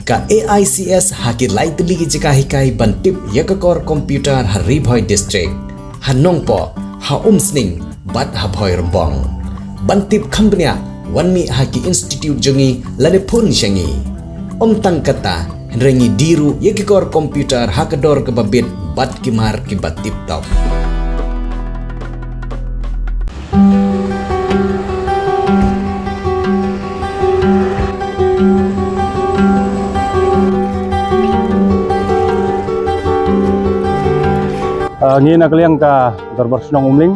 ka AICS haki laitli ki jika hikai bantip yakakor komputer Haribhoi district hanongpo ha umsning bat habhoi rombong bantip khambnya wanmi haki institute jongi lade pun syangi tangkata rengi diru yakakor komputer hakador ke babit bat kimar ki batip top. Ngi nak liang ka darbar senong umling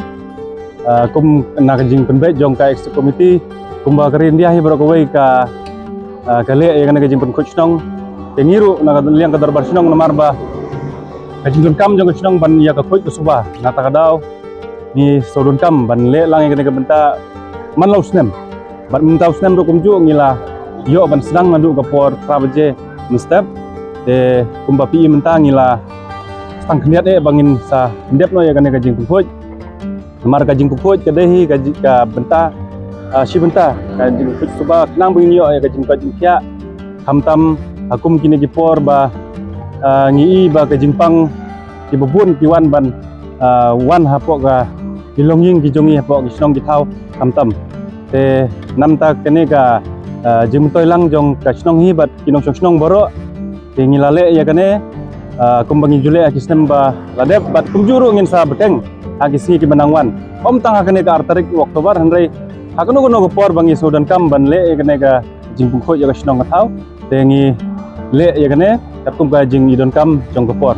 kum nak jing penbet jong ka executive committee kumba kerin dia hi berok wei ka kale yang nak jing pen coach nong tengiru nak liang ka darbar senong namar ba kajing kam jong senong ban ya ka coach suba nata kadau ni sodun kam ban le lang yang ka benta man laus nem ban minta usnem ro kumju ngila yo ban sedang mandu ka por prabaje mustap de kumba pi menta ngila tang keniat bangin sa ndep no ya kan kajing pukoj namar kajing pukoj kadehi kajing ka benta si benta kajing pukoj suba nang bingin yo ya kajing kya hamtam akum kini gipor ba ngi ba kajing pang ki bubun kiwan ban wan hapok ga ilongying kijongi hapok kisnong githau hamtam te namta kene ka jimtoy lang jong kasnong hi bat kinong snong boro te ngilale ya kane kumbangi jule akisnem ba ladep bat kumjuru ngin sa beteng akisi ki benangwan tang hakane ka artarik Oktober handrai hakano gono por bangi sodan kam ban le ekane ka jingpung kho ya snong thau tengi le ekane kapkum ka jing idon kam jong ko por.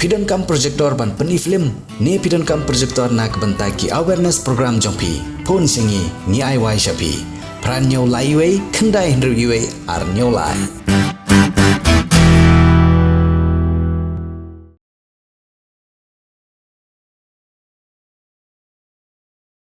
Pidon kam projector ban peni film ni pidon kam projector nak bentaki awareness program jompi pon singi ni ai wai shapi pran nyo lai wei khandai hendru yue ar nyo lai